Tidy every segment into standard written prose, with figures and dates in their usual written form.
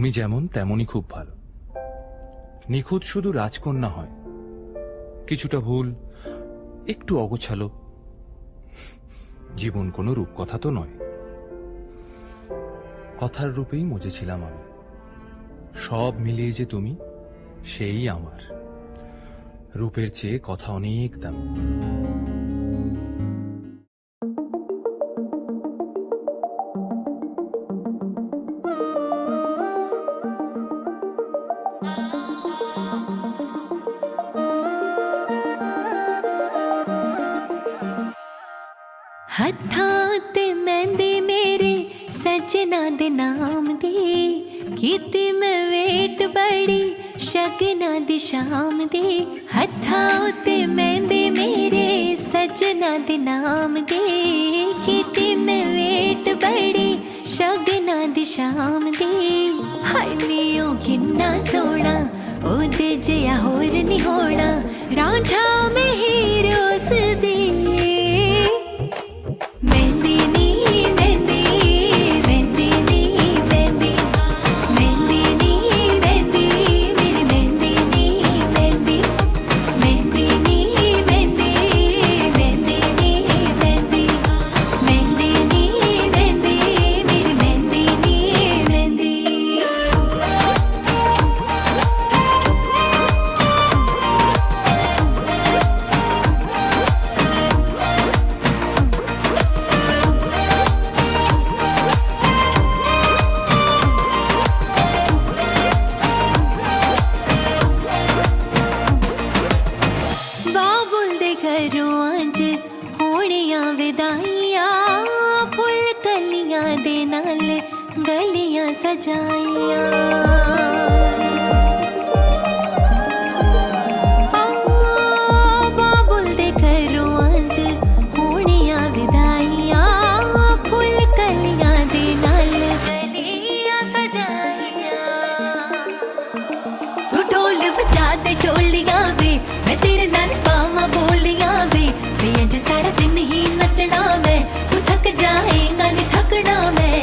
তুমি যেমন তেমনই খুব ভালো। নিখুঁত শুধু রাজকন্যা হয়, কিছুটা ভুল, একটু অগোছালো। জীবন কোনো রূপকথা তো নয়। কথার রূপেই মজেছিলাম আমি। সব মিলিয়ে যে তুমি, সেই আমার। রূপের চেয়ে কথা অনেক দামি। हत्थां ते मेहंदी मेरे सजना दे नाम दे, कीती मैं वेट बड़ी शगना दी शाम दे। हत्थां ते मेहंदी मेरे सजना दे नाम दे, कीती मैं वेट बड़ी शगना दी शाम दे। हाय नीओ किन्ना सोना ओदे जिहा होर नी होना, रांझा में हीरो सदी। गलियां सजाइयां बाबुल दे घरों अज होनियां विदाइयां, फुल कलियां दे नाल गलियां सजाइयां। तू ढोल बजा दे ढोलियां वे, मैं तेरे नाल पावां बोलियां वे, अज सारा दिन ही नचना मैं, तू थक जाएगा नहीं थकना मैं।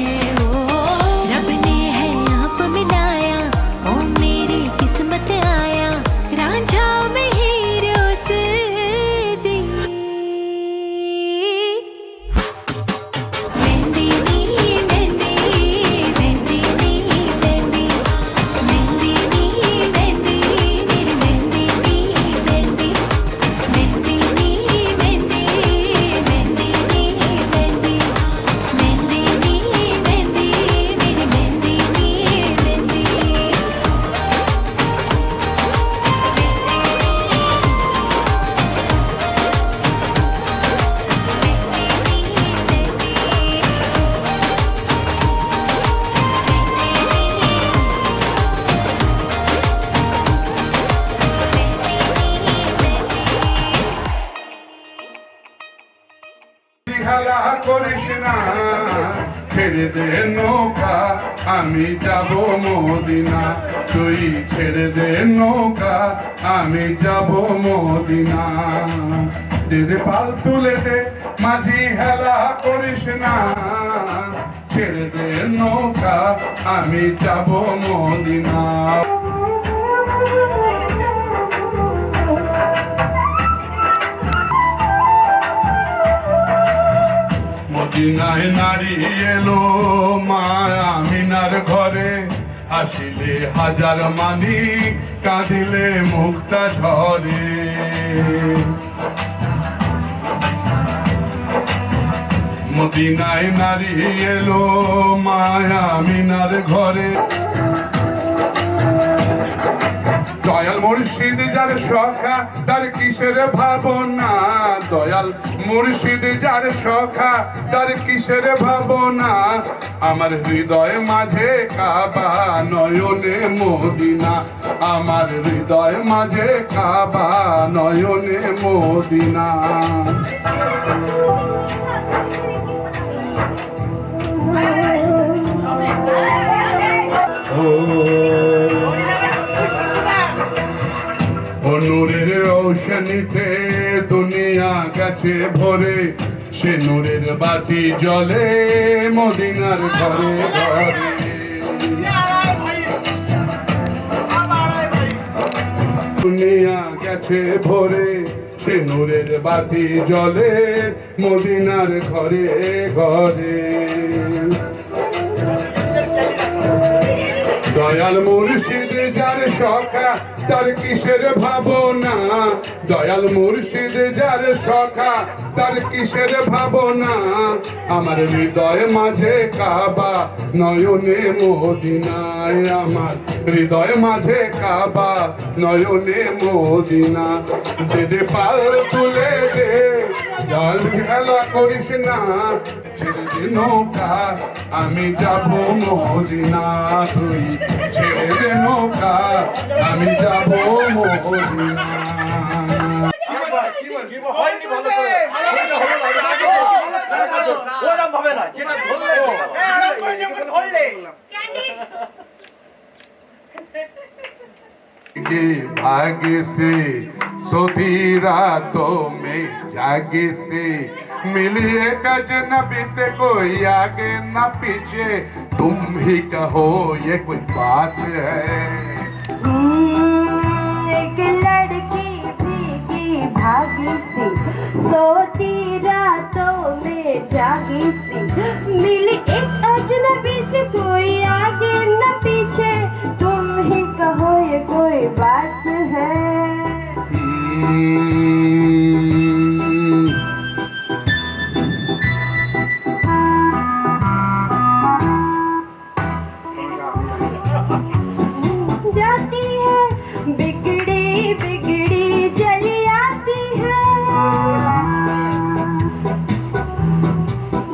খেলা করিস না, ছেড়ে দে নৌকা, আমি যাব মদিনা। তুই ছেড়ে দে নৌকা, আমি যাব মদিনা। দে পাল তুলে দে মাঝি, হেলা করিস না, ছেড়ে দে নৌকা, আমি যাব মদিনা। মদিনায় নারী এলো মা আমিনার ঘরে, হাসিলে হাজার মানি, কাঁদিলে মুক্তা ঝরে। মদিনায় নারী এলো মা আমিনার ঘরে, দয়াল মুর্শিদ যার সখা তার কিসের ভাবনা, দয়াল মুর্শিদ যার সখা তার কিসের ভাবনা। আমার হৃদয় মাঝে কাবা নয়নে মদিনা, আমার হৃদয় মাঝে কাবা নয়নে মদিনা। নূরের রৌশনীতে দুনিয়া গেছে ভরে, সে নূরের বাতি জ্বলে মদিনার ঘরে ঘরে। দুনিয়া গেছে ভরে সে নূরের বাতি জ্বলে মদিনার ঘরে ঘরে দয়াল মুর্শিদ যার সখা তার কিসের ভাবনা দয়াল মুর্শিদ যার সখা তার কিসের ভাবনা আমার হৃদয় মাঝে কাবা নয়নে মদিনায় আমার হৃদয় মাঝে কাবা নয়নে মদিনা দে পাল তুলে দে জল খেলা করিস না ছেড়ে দে নৌকা আমি যাব মদিনা তুই ছেড়ে দে নৌকা আমি যাব মদিনা के भाग्य से सोती रातों में जागे से मिली एक अजनबी से कोई आगे न पीछे तुम ही कहो ये कोई बात है एक लड़की भीगी भागी सी सोती रातों में जागी सी मिली एक अजनबी से कोई आगे न पीछे तुम ही कहो ये कोई बात है जाती है बिगड़ी बिगड़ी चली आती है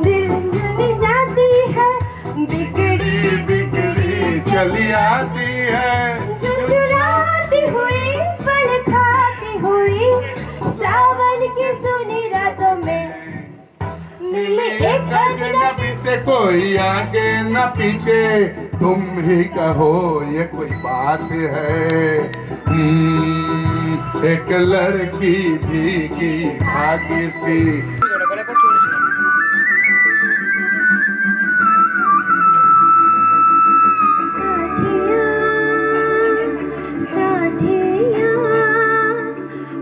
दिल जली जाती है बिगड़ी बिगड़ी चली आती है चुराती हुई पल खाती हुई सावन की सुनी रातों में मिली एक अजनबी से कोई आगे न पीछे तुम ही कहो ये कोई बात है एक लड़की भीगी भागी सी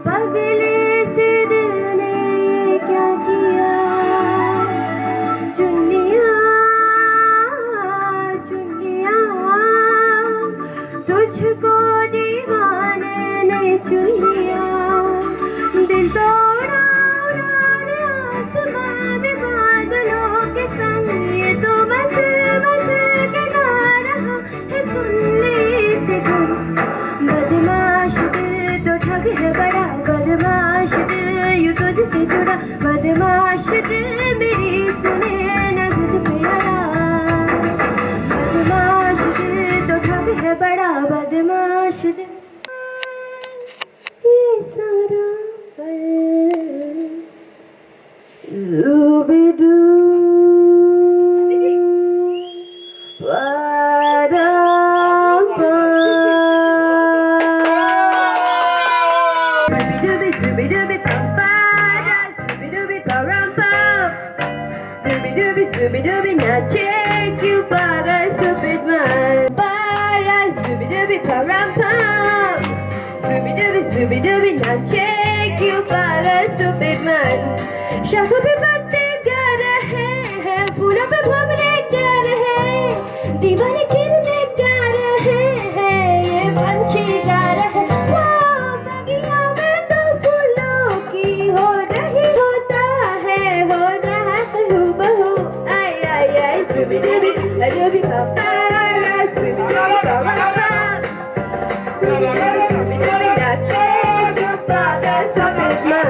पगले से दिल ने क्या किया चुनिया चुनिया तुझको दीवाने ने चुनिया दिल तोड़ा उड़ाने आसमां में बादलों के संग ये तो मचल मचल के गा रहा है सुन ले इसे तुम बदमाश दिल तो ठग है बड़ा बदमाश दिल यूं तुझसे जुड़ा बदमाश दिल मेरी सुने न खुद पे अड़ा बदमाश दिल तो ठग है बड़ा बदमाश दिल ये सारा पल ज़ुबिदू now take you by the stupid man. Para zooby dooby param pam. Zooby dooby now take you by the stupid man. शाखों पे पत्ते गा रहे हैं फूलों पे भंवरे गा रहे हैं दीवाने किरने गा रहे हैं ये पंछी गा रहे हैं वाह बगिया में तो फूलों की हो रही होता है हूबहू आई आई आई zooby dooby papa zooby dooby papa zooby dooby now take you by the stupid man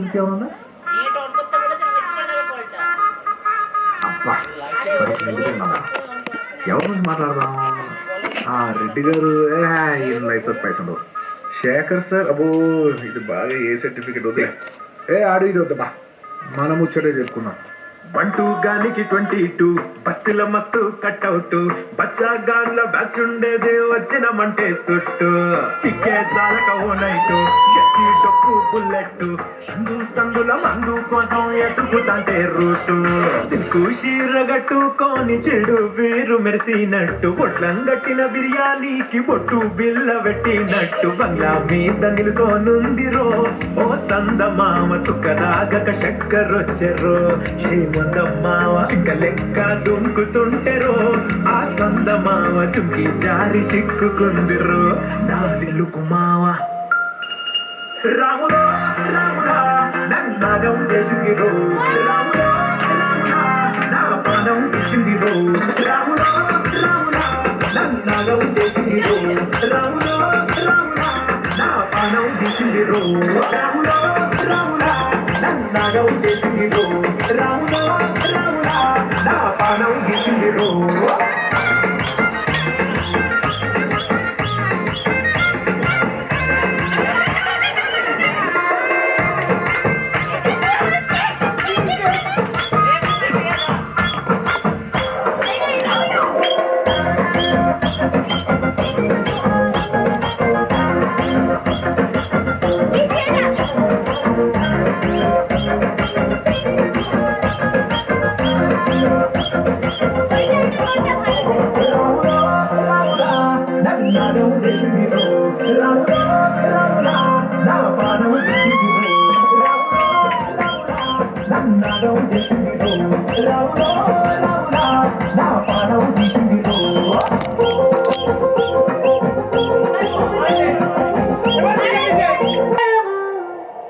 ఇంకేమన్నా అబ్బా కడుపు నిండిపోయిందమ్మా. ఎవరి గురించి మాట్లాడదాం? రెడ్డి గారు ఈ లైఫ్లో స్పైస్ ఉండవు. శేఖర్ సార్ అబ్బో ఇది బాగా ఏ సర్టిఫికెట్ వదిలే ఆడు ఇది వద్దమ్మా, మనం ముచ్చటే చెప్పుకున్నాం. బంటూ గానికి 22 బస్తీల మస్తు కట్అవుట్ బచ్చా గాన్ల బ్యాచ్ ఉండేది వచ్చినమంటే సుట్టు టిక్కే సాలక ఓ నైట్ ఎత్తి డొక్కు బుల్లెట్ సందు సందుల మందు కోసం ఎతుకుతాంటే రూటు సిల్కు షీరగట్టుకొని చెడు వీరు మెరిసినట్టు బొట్లం గట్టిన బిర్యానీకి బొట్టు బిల్ల పెట్టినట్టు బంగ్లా మీద నిలుసోనుందిరో ఓ సందమామ సుఖదాగక చక్కరొచ్చెరో మందమ్మావ చిక్క లెక్క దుంకుతుంటెరో ఆ సందమావ చుంకి జారి చిక్కుకుందిరో నా దిల్లుకు మావ రాములో రాముడా నన్నాగం చేసిందిరో రాములో రాముడా నా పానం తీసిందిరో రాములో రాముడా నన్నాగం చేసిందిరో రాములో రాముడా నా పానం తీసిందిరో రాములో రాముడా నన్నాగం చేసిందిరో రాములో రాముడా నా పానం తీసిందిరో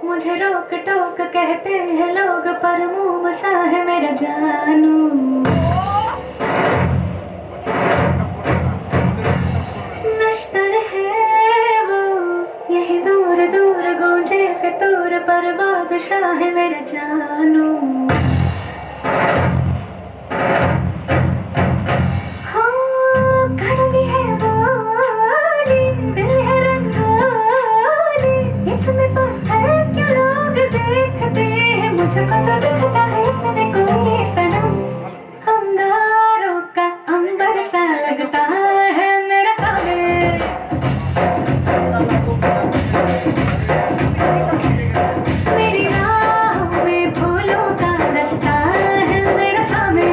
मुझे रोक टोक कहते हैं लोग पर मुंह बसा है मेरा जानू नश्तर है वो यही दूर दूर गूंजे फितूर पर बादशाह है मेरा जानू कड़वी है बोली दिल है रंगोली इसमें पत्थर क्यों लोग देखते हैं मुझको तो दिखता है इसमें कोई सनम अंगारों का अंबर सा लगता है मेरा सामने मेरी राहों में फूलों का रास्ता है मेरा सामने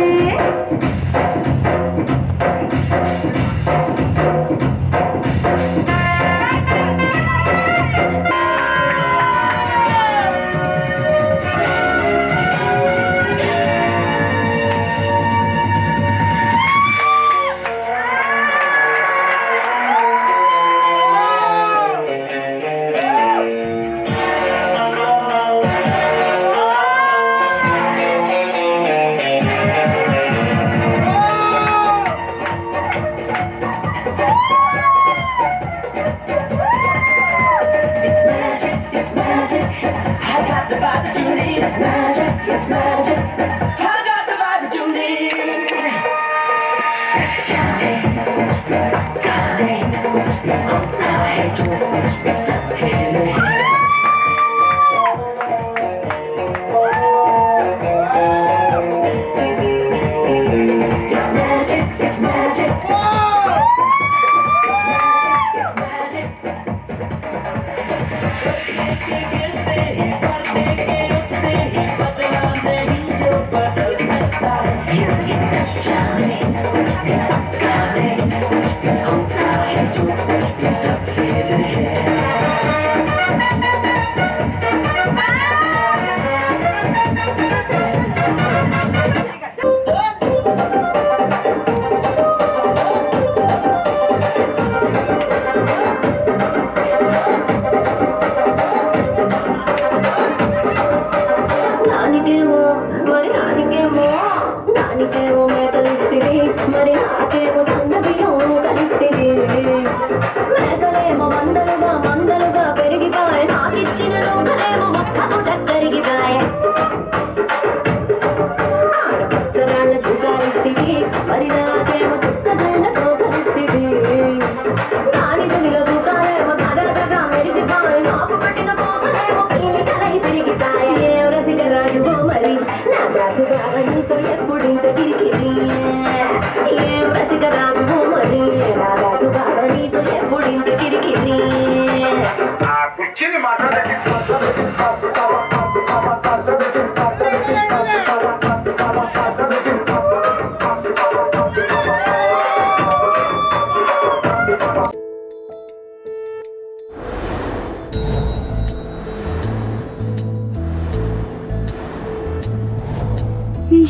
దానికేమో మేకలిస్తివి మరి నాకేమో సన్నబియ్యం కలిస్తివి మేకలేమో మందలుగా మందలుగా పెరిగిపోయి నాకిచ్చిన నూకలేమో మొక్కకు టక్కరిగి మరి నా దాసు బాగా నీతో ఎప్పుడు ఇంత కిరికిరి ఏం రసిక రాజు మరి నా దాసు బాగా నీతో ఎప్పుడు ఇంత కిరికిరి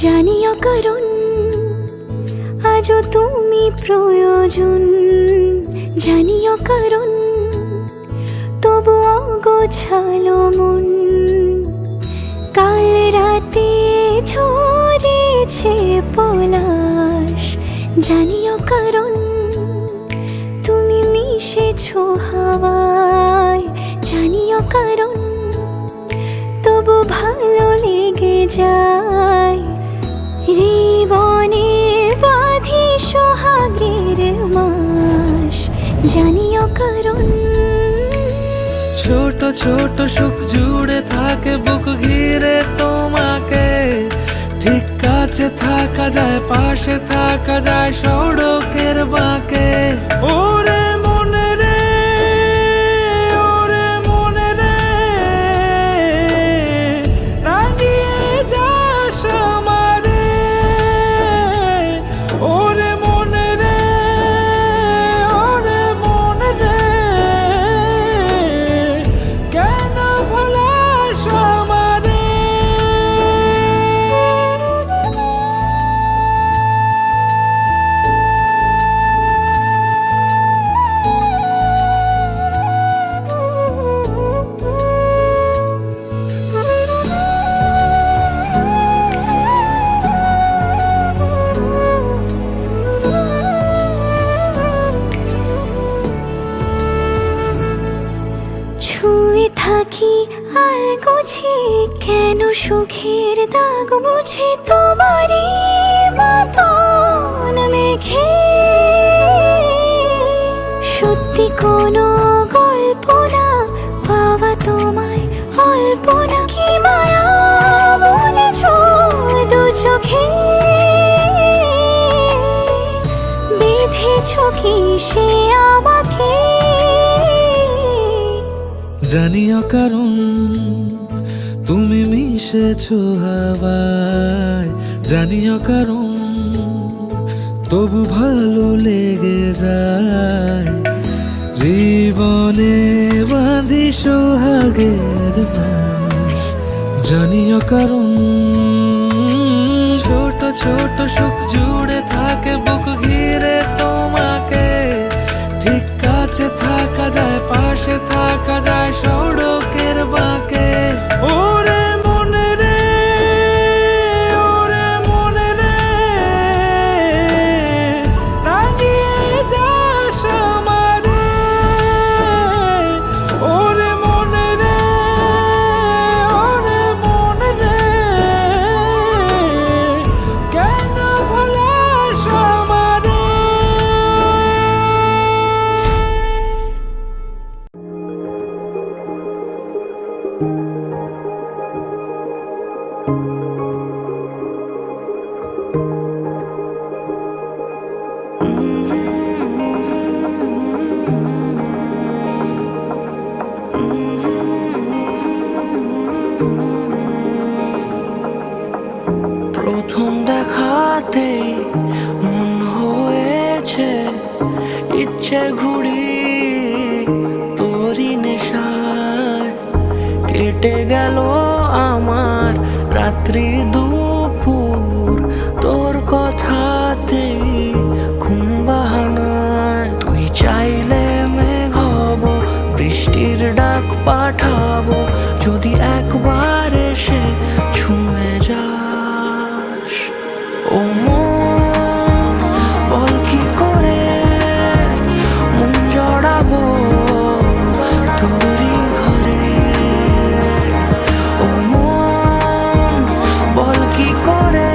জানিও কারণ আজও তুমি প্রয়োজন জানিও কারণ তবু অগোছালো মন কাল রাতে ঝরেছে পলাশ জানিও কারণ তুমি মিশেছো হাওয়ায় জানিও কারণ তবু ভালো লেগে যায় জীবনে বাঁধি সোহাগের মাস জানিও কারণ ছোট ছোট সুখ জুড়ে থাকে বুক ঘিরে তোমাকে ঠিক কাছে থাকা যায় পাশে থাকা যায় সড়কের বাঁকে ওরে মনে রে ওরে মনে রে রাঙিয়ে যাস আমারে ওরে মনে রে ওরে মনে রে কেন ভোলাস আমারে ছুঁয়ে থাকি আর গুছি কেন সুখের দাগ মুছে তোমারই মতন মেঘে সত্যি কোনো গল্প না পাওয়া তোমায় অল্প না কি মায়া বলেছ দু চোখে বেঁধেছ কি সে আমাকে জানিও কারণ তুমি মিশেছো হাওয়ায় জানিও কারণ তবু ভালো লেগে যায় জীবনে বাঁধি সোহাগের মাস জানিও কারণ ছোট ছোট সুখ জুড়ে থাকে বুক ঘিরে তোমাকে ঠিক কাছে থাকা যায় পাশে থাকা যায় সড়কের বাঁকে ওরে মনে রে ওরে মনে রে রাঙিয়ে যাস আমারে ওরে মনে রে ওরে মনে রে কেন ভোলাস আমারে প্রথম দেখাতে মন হয়েছে ইচ্ছে ঘুড়ি তোরই নেশায় কেটে গেল আমার রাত্রি দুপুর তোর কথাতে ঘুম বাহানায় তুই চাইলে মেঘ হব বৃষ্টির ডাক পাঠাবো যদি একবার এসে ছুঁয়ে যাস ও মন বল কি করে মন জড়াবো তোরই ঘরে ও মন বল কি করে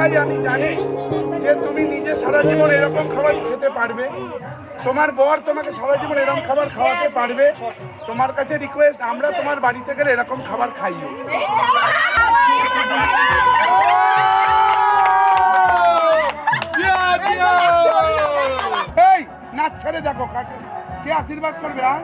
সবটাই আমি জানি যে তুমি নিজে সারা জীবন এরকম খাবার খেতে পারবে, তোমার বর তোমাকে সারা জীবন এরকম খাবার খাওয়াতে পারবে। তোমার কাছে রিকোয়েস্ট, আমরা তোমার বাড়িতে গেলে এরকম খাবার খাইও। এই নাচ ছেড়ে দেখো কাকে কে আশীর্বাদ করবে। আর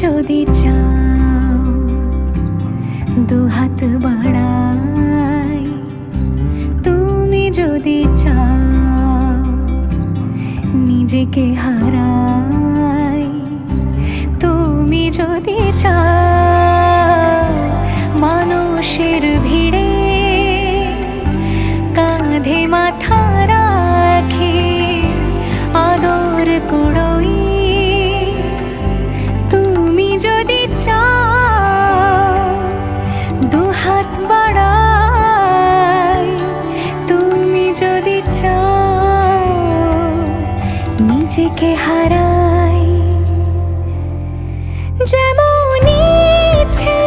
যদি চাও দুহাত বাড়াই, তুমি যদি চাও নিজেকে হারাই, তুমি যদি চাও মানুষের ভিড়ে কাঁধে মাথা রাখি আদর কুড়োই, তুমি যদি চাও দুহাত বাড়াই, তুমি যদি চাও নিজেকে হারাই, যেমন ইচ্ছে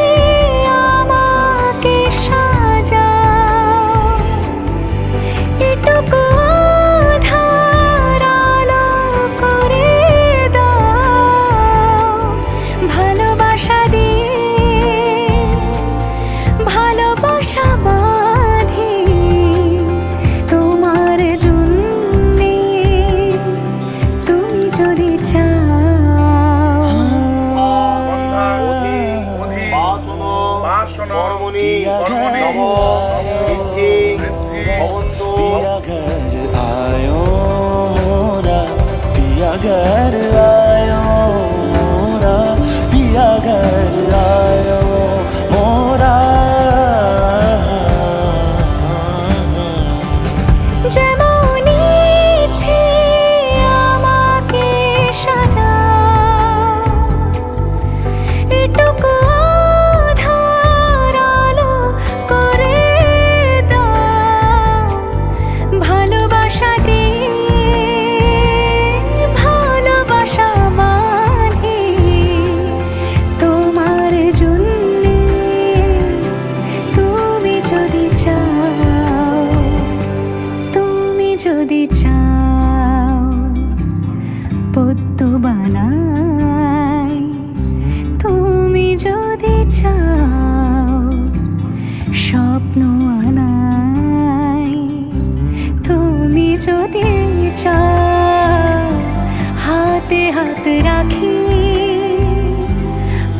আমাকে সাজাও, এটুকু আধার আলো করে দাও, घर आयो मोरा पिया घर आयो मोरा যেমন ইচ্ছে আমাকে সাজাও, এটুকু আধার আলো করে দাও। ভালোবাসা দিয়ে ভালোবাসা বাঁধি তোমার জন্যে, তুমি যদি চাও, তুমি যদি চাও পদ্ম বানাই, তুমি যদি চাও স্বপ্ন আনাই, তুমি যদি চাও হাতে হাত রাখি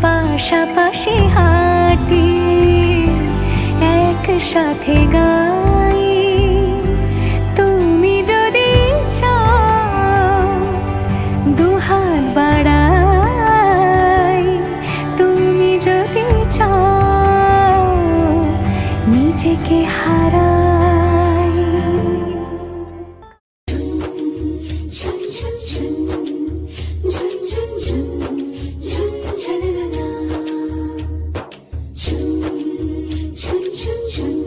পাশাপাশি হাঁটি একসাথে গাই, তুমি যদি চাও দুহাত বাড়াই, তুমি যদি চাও নিজেকে হারাই। ঝুন ঝুন ঝুন ঝুন ঝুন ঝুন ঝুন ঝননা, ঝুন ঝুন ঝুন ঝুন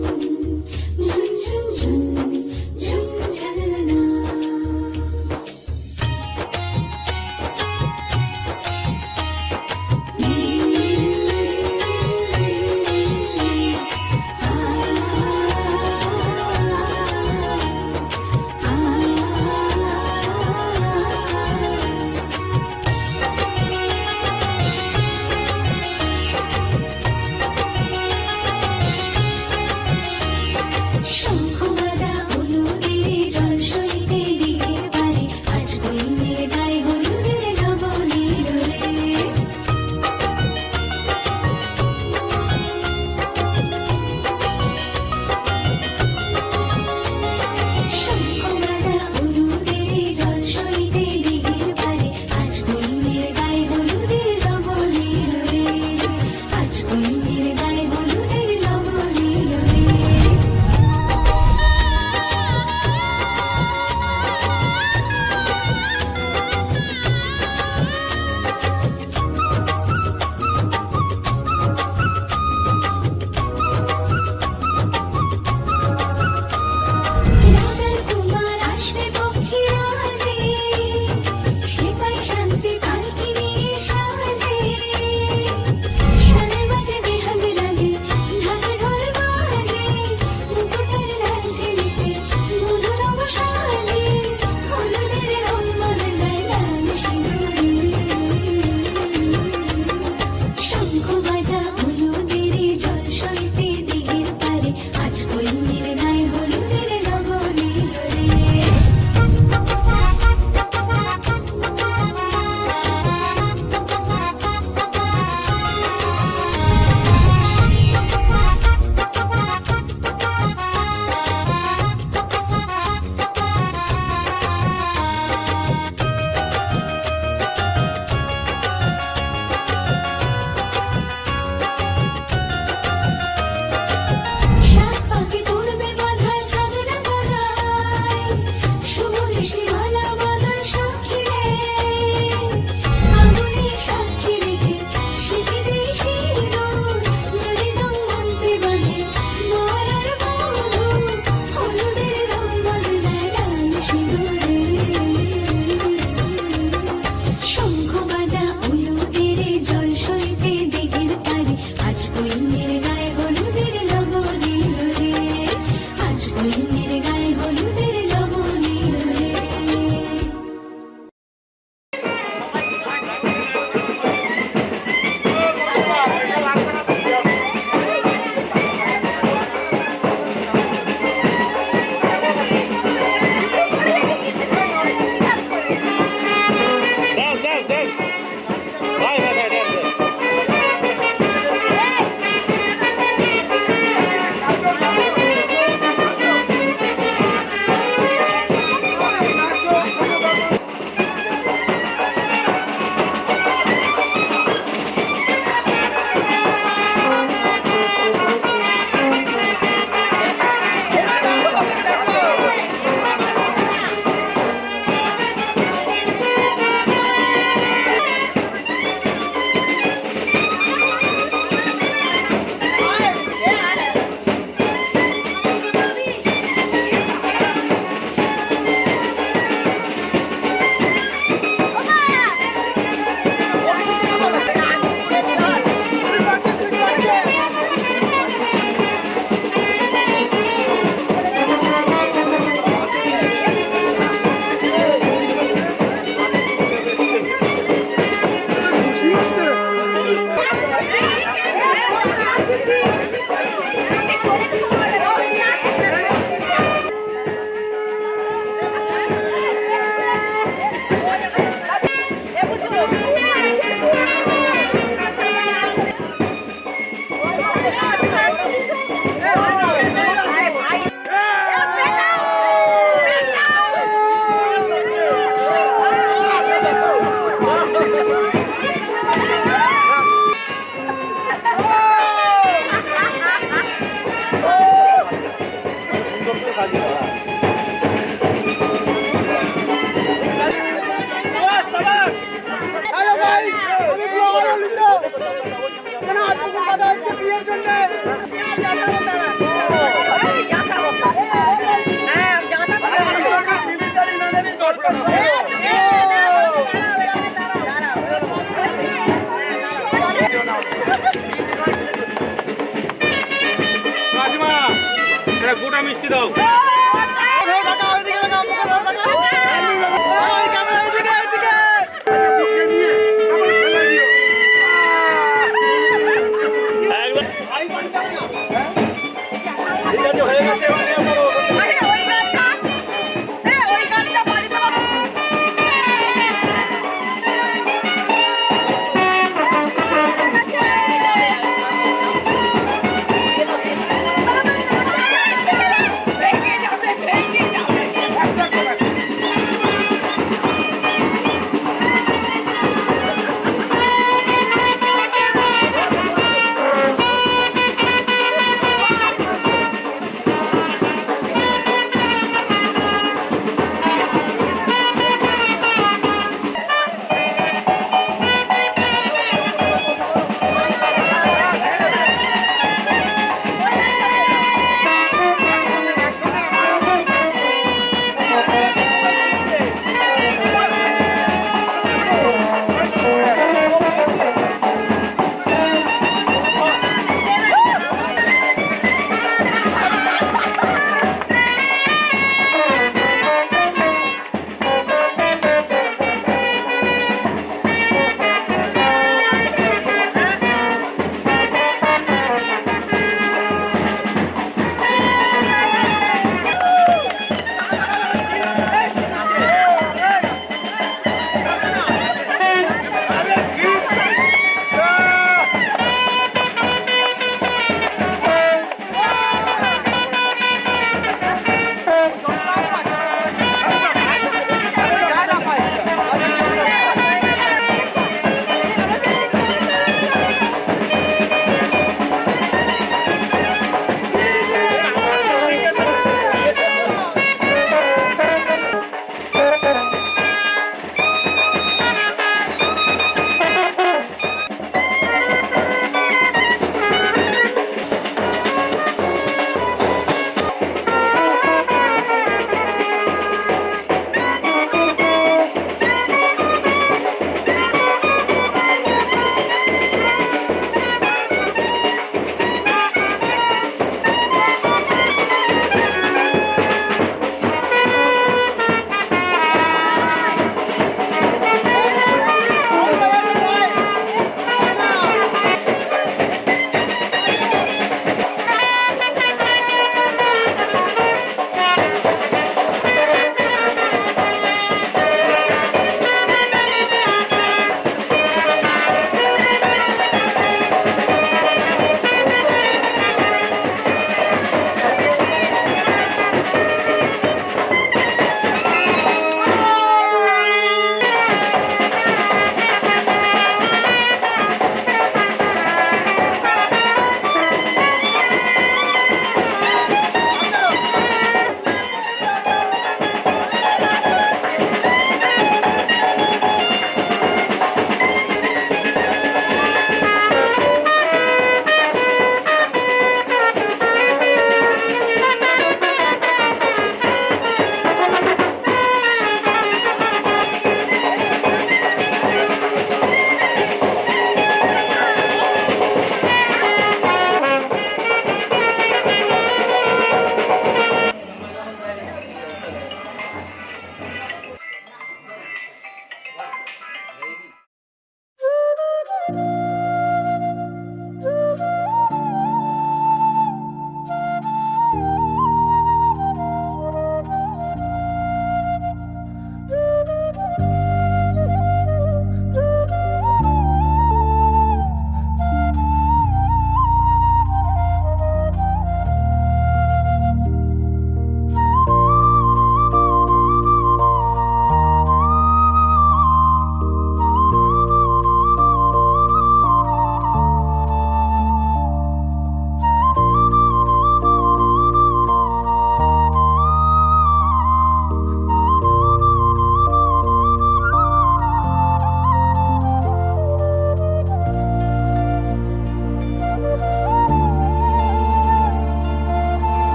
গোটা মিষ্টি দাও।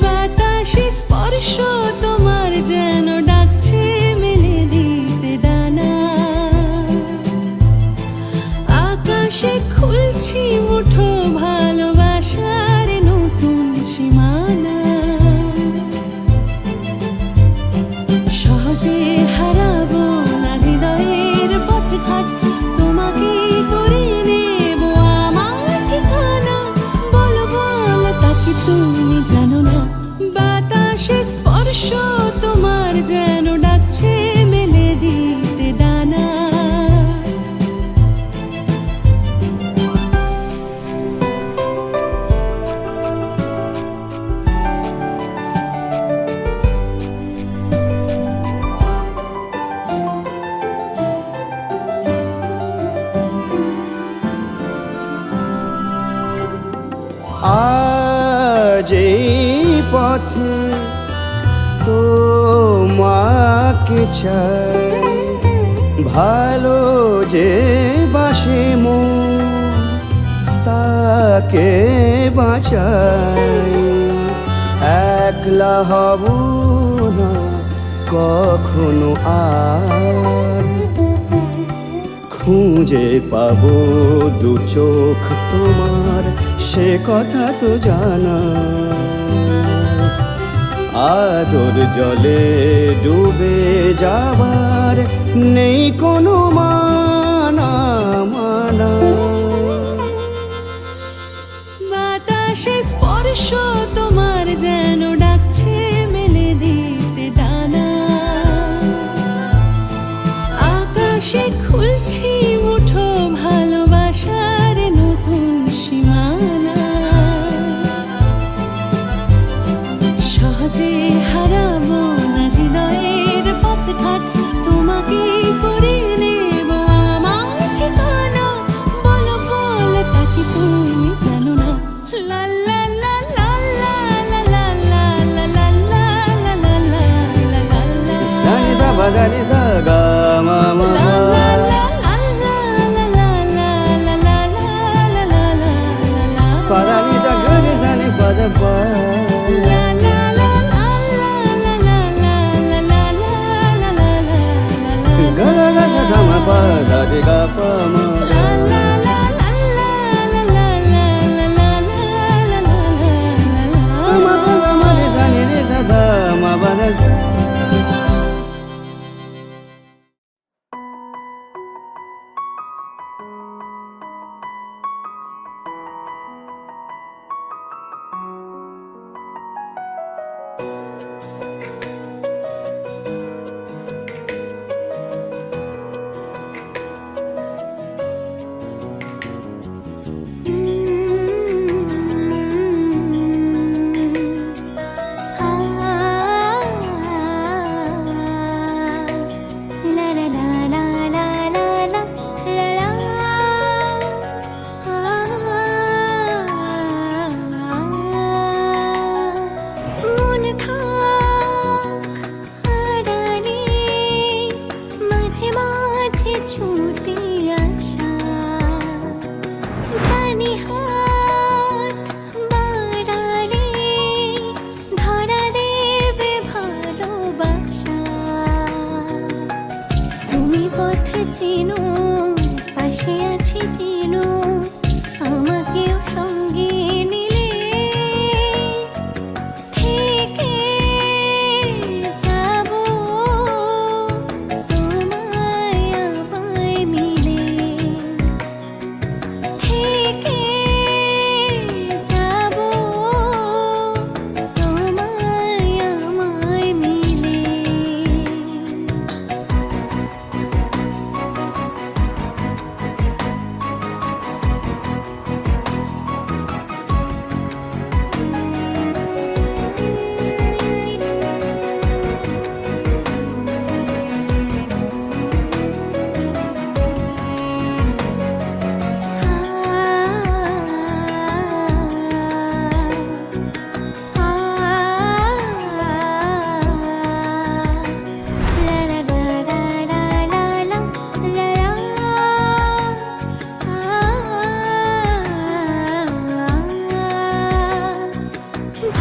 বাতাসে স্পর্শ তোমার যেন ডাকছে মেলে দিতে ডানা, আকাশে খুলছি মুঠো ভালোবাসার নতুন সীমানা, সহজে হারাবো না হৃদয়ের পথঘাট, তোমাকে করে নেব আমার ঠিকানা, বলো বলো তাকে তুমি জানো না, বাতাসে স্পর্শ তোমার যেন ডাকছে মেলে দিতে ডানা। আজ এই পথে তোমাকে চাই, ভালো যে বাসে মন তাকে বাঁচাই, একলা হব না কখনো আর, খুঁজে পাবো দু চোখ তোমার সে কথা তো জানা, আদর জলে ডুবে যাবার নেই কোনো মানা মানা, বাতাসে স্পর্শ তোমার যেন ডাকছে মেলে দিতে ডানা, আকাশে খুলছি মুঠো ভালোবাসার নতুন সীমানা, সহজে হারাবো না হৃদয়ের পথঘাট, তোমাকে করে নেব আমার ঠিকানা, বলো বলো তাকে তুমি জানো না, লা লা লা লা লা লা লা লা লা লা লা লা লা লা লা, সানি সা বা গা নি সা গা মা মা লা মা, লা লা লা লা লা লা লা লা লা লা লা লা, পা দা নি সা গা নি সা নি পা দা পা, লা লা লা লা লা লা লা লা লা লা লা লা লা, গা গা গা সা গা মা পা দা রে গা পা মা, লা লা লা লা লা লা লা লা লা লা লা লা, মা গা গা মা রে সা নি রে সা ধা মা বা দা সা।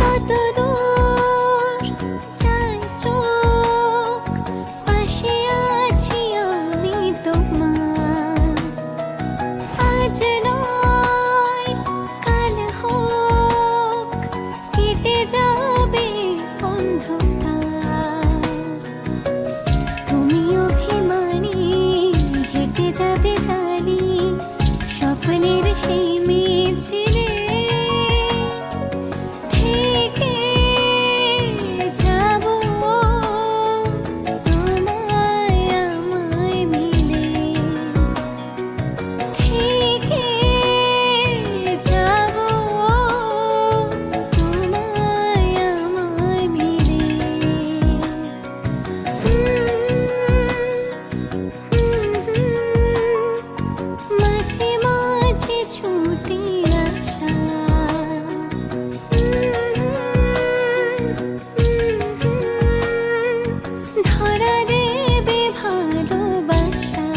যতদূর যায় চোখ পাশে আছি আমি তোমার আজ নয় কাল হোক কেটে যাবে অন্ধকার তুমি অভিমানী হেঁটে যাবে জানি স্বপ্নের সেই মিছিলে থেকে যাব তোমায় আমায় মিলে থেকে যাব তোমায় আমায় মিলে মাঝে মাঝে ছুটে আসা ধরা দেবে ভালোবাসা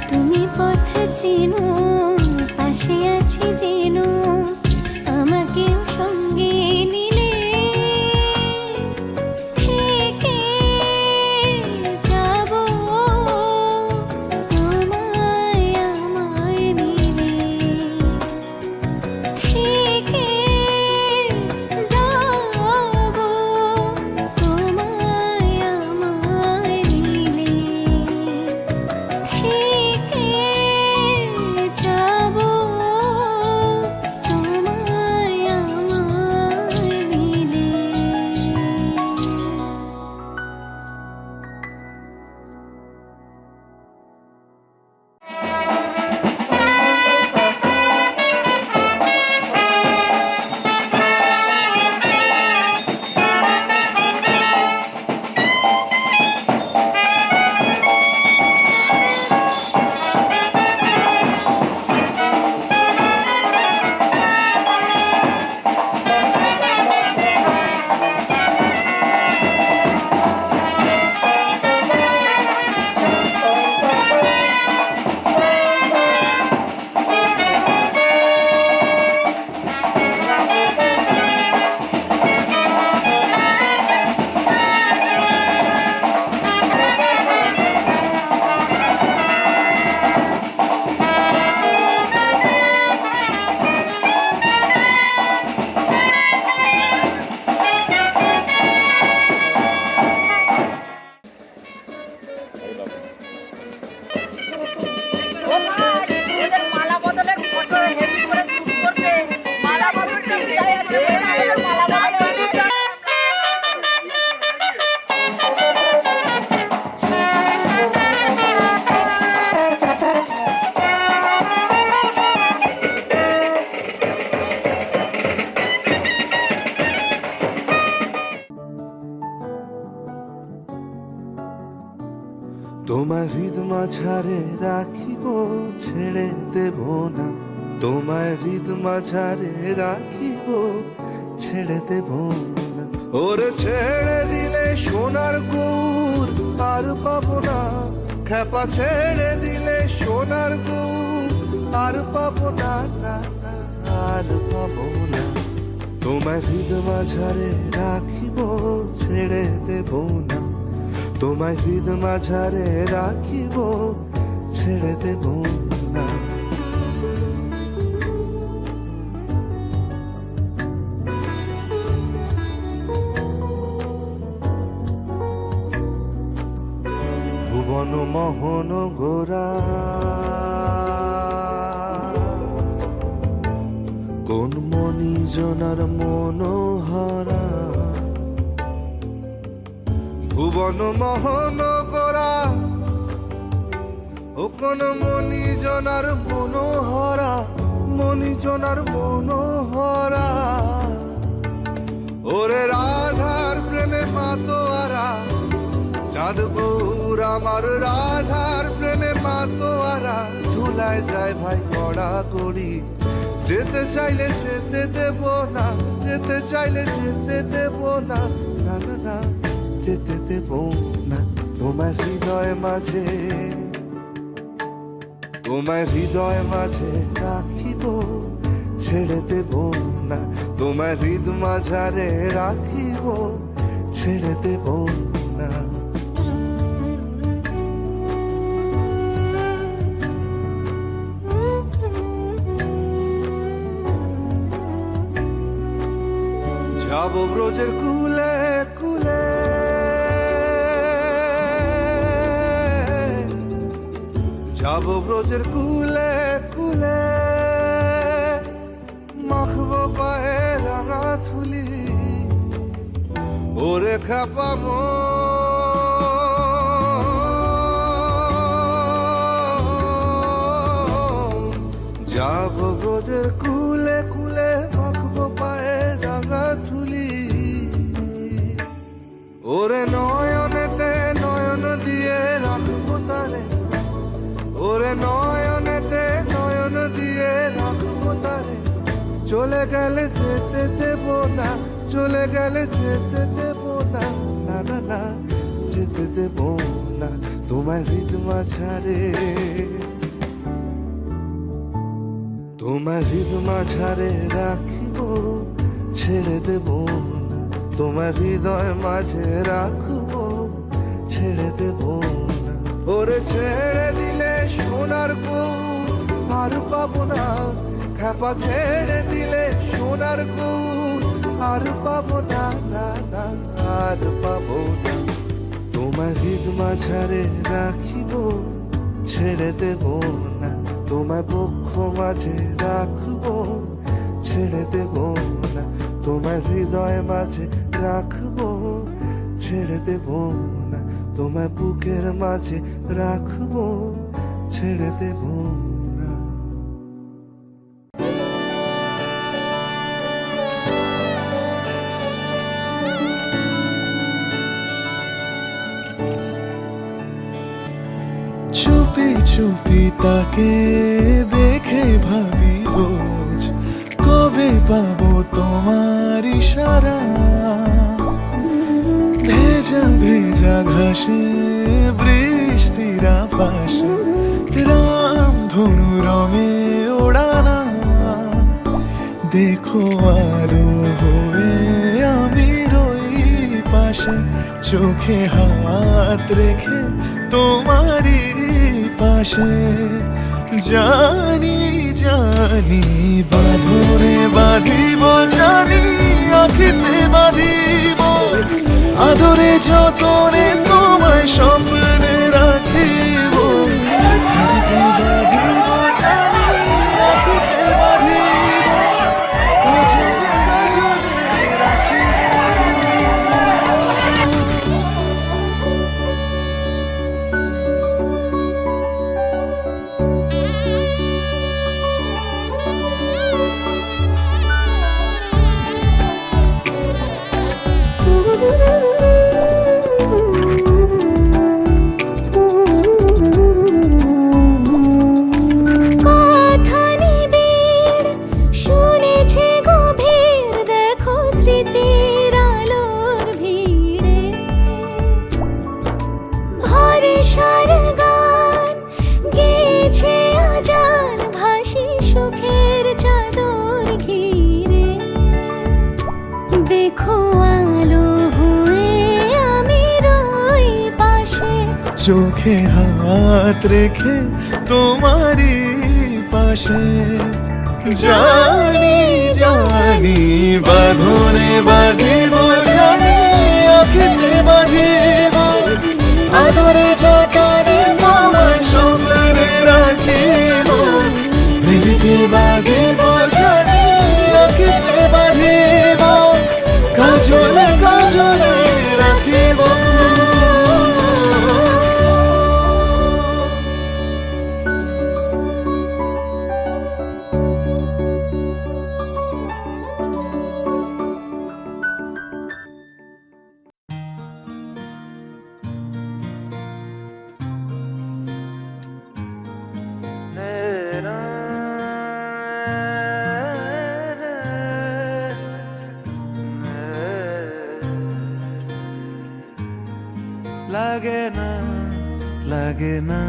তুমি পথ চেনো পাশে আছি যেনো আমাকেও সঙ্গে নিলে থেকে যাব তোমায় আমায় মিলে থেকে যাব তোমায় আমায় মিলে থেকে যাব তোমায় আমায় মিলে মালা বদলের ফটো হেভি করে শুট করতে মালা বদলটা উঠায় আছে মালা বদল তোমায় হৃদ মাঝারে রাখিব ছেড়ে দেব না তোমায় হৃদ মাঝারে রাখিব ছেড়ে দেব না ওরে ছেড়ে দিলে সোনার গুর আর পাবো না খেপা ছেড়ে দিলে সোনার গুর আর পাবো না না না আর পাবো না তোমায় হৃদ মাঝারে রাখিব ছেড়ে দেব না তোমায় হৃদ মাঝারে রাখিব ছেড়ে দেব না ভুবন মোহন গোরা কোন মনি জনার মনোহরা ভুবন মোহন গোরা ও কোন মনি জনার মনোহরা মনি জনার মনোহরা ওরে রাধার প্রেমে মাতোয়ারা চাঁদ গৌর আমার রাধার প্রেমে মাতোয়ারা ধুলায় যায় ভাই কড়া কড়ি যেতে চাইলে যেতে দেব না যেতে চাইলে যেতে দেব না না না না যেতে দেব না তোমার হৃদয় মাঝে তোমার হৃদয় মাঝে রাখিব ছেড়ে দেব না, তোমার হৃদ মাঝারে রাখিব, ছেড়ে দেব না। যাব ব্রজের কুলে কুলে, যাব ব্রজের কুলে কুলে, মাখবো পায়ে রাঙা থুলি, ওরে খাপাবো যাব ব্রজের কুলে কুলে, মাখবো পায়ে রাঙা থুলি, ওরে নয়নেতে নয়ন দিয়ে রাখবো তারে, ওরে নয়নেতে নয়ন দিয়ে রাখবো তারে, চলে গেলে যেতে দেব না, চলে গেলে যেতে দেব না, না না না যেতে দেব না, তোমার হৃদ মাঝারে, তোমার হৃদ মাঝারে রাখিব, ছেড়ে দেব না, তোমার হৃদয় মাঝে রাখবো, ছেড়ে দেব না। ওরে ছেড়ে দিলে সোনার কৌর আর পাবো না, খেপা ছেড়ে দিলে সোনার কৌর আর পাবো না, না না আর পাবো না, তোমার হৃদ মাঝারে রাখিব, ছেড়ে দেব না, তোমার বক্ষ মাঝে রাখবো, ছেড়ে দেব না, তোমার হৃদয় মাঝে রাখবো, ছেড়ে দেব না, তোমার বুকের মাঝে রাখবো, ছেড়ে দেব না। চুপি চুপি তাকে দেখে ভাবি রোজ, কবে পাবো তোমার ইশারা, ভেজা ভেজা ঘাসে বৃষ্টির পাশে, রাম ধনু রঙে ওড়ানা, দেখো আরো হয়ে আমি রই পাশে, চোখে হাত রেখে তোমারই পাশে, জানি জানি বাঁধরে বাঁধিব, জানি আখিতে বাঁধিব, আদরে যতনে তোমায় স্বপ্নে রাখিব, আখিতে বাঁধিব, জানি আখিতে বাঁধিব, কাজলে কাজলে রাখিব। কথা নিবিড় শুনেছে গভীর, দেখো স্মৃতির আলোর ভিড়ে, ভরসার গান গেয়েছে আজান, ভাসি সুখের চাদর ঘিরে, দেখো আলো হয়ে আমি রই পাশে, চোখে হাত রেখে তোমারই পাশে, জানি জানি বাঁধনে বাঁধিব, জানি আখিতে বাঁধিব, আদরে যতনে তোমায় স্বপ্নে রাখিব, প্রেমিতে বাঁধিব, জানি আখিতে বাঁধিব, কাজলে কাজলে রাখিব। লাগে না লাগে না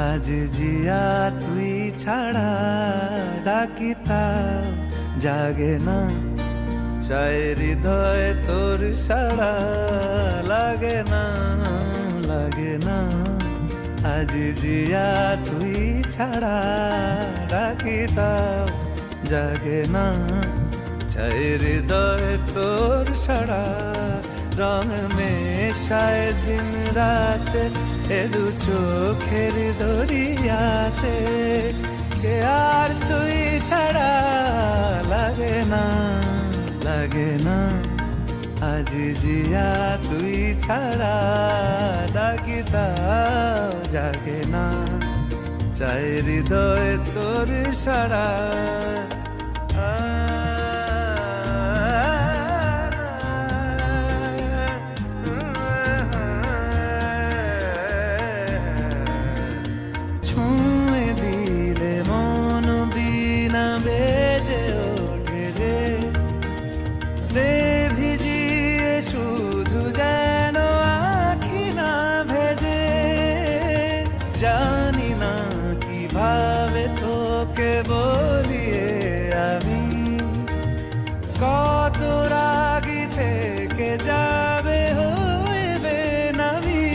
আজ জিয়া তুই ছাড়া ডাকিতা জাগে না, চায় হৃদয় তোর সাড়া লাগে না, লাগে না। আজ জিয়া তুই ছাড়া ডাকিতা জাগে না, চায় হৃদয় তোর সাড়া। রং মেশায় দিন রাত এ দু চোখের দরিয়াতে, কে আর তুই ছাড়া লাগে না, লাগে না। আজ জিয়া তুই ছাড়া ডাকিতাও জাগে না, চাই হৃদয় তোর সারা। ছুঁয়ে দিলে মন বিনা বেজে ওঠে যে, ভিজিয়ে শুধু যেন আখি না ভেজে। জানি না কিভাবে তোকে বলিয়ে আমি, কত রাগি থেকে যাবে হইবে নামি।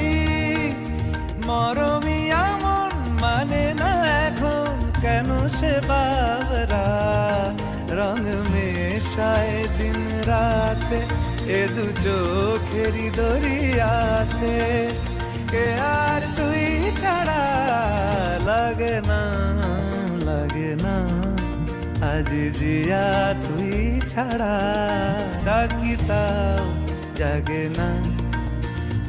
মরমি আমন মানে না এখন কেন সে বাবরা, রং মেশায় দিন রাতে এ দু চোখেরি দরিয়াতে, কে আর তুই ছাড়া লাগে না, লাগে না। আজ জিয়া তুই ছাড়া ডাকিতাও জাগে না,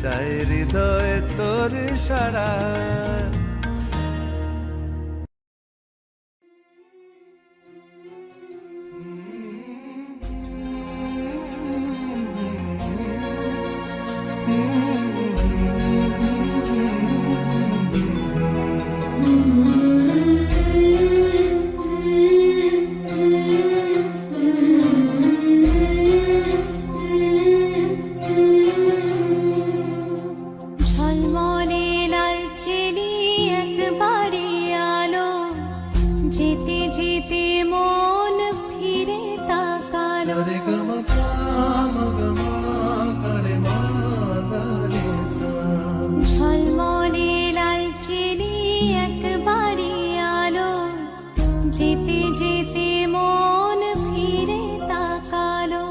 চাই হৃদয় তোর সারা। ঝলমলে লাল চিনি একবারে আলো, যেতে যেতে মন ফিরে তাকালো। ঝলমলে লাল চিনি একবারে আলো, যেতে যেতে মন ফিরে তাকালো।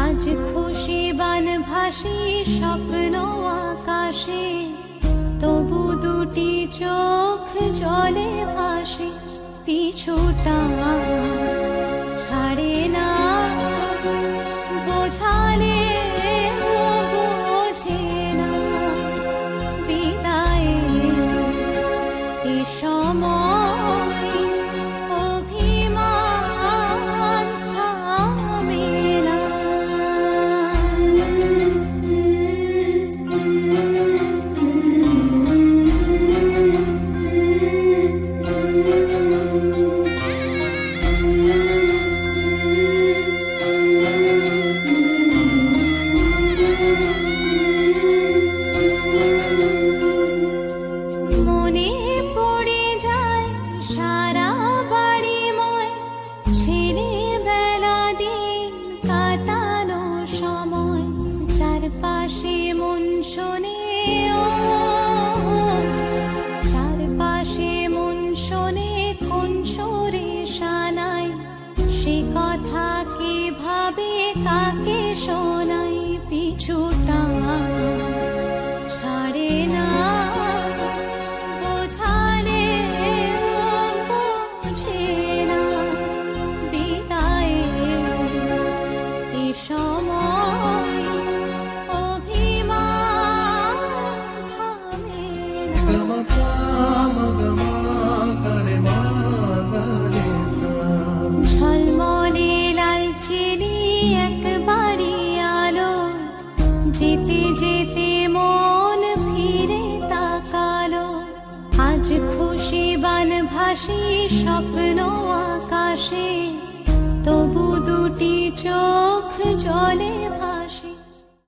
আজ খুশি বান ভাসি স্বপ্ন আকাশে, তবু দুটি চোখ জলে ভাসে। পিছুটা ছাড়ে না, বোঝালে বোঝে না। বিদায়ের এ সময় অভিমান থামে না। মনে পড়ে যায় সারা বাড়িময়, ছেলেবেলা দিন কাটানো সময়। চারপাশে মন শোনে ও, চারপাশে মন শোনে কোন সুরে শানাই। সে কথা কে ভাবে কাকে শোনাই। পিছুটা ছাড়ে না, বোঝালে বোঝে না। বিদায়ের এ সময় অভিমান থামে না। ঝলমলে লাল চিনি একবারে আলো, যেতে যেতে মন ফিরে তাকালো। আজ খুশি বান ভাসি স্বপ্ন আকাশে, তবু দুটি চোখ জলে ভাসে।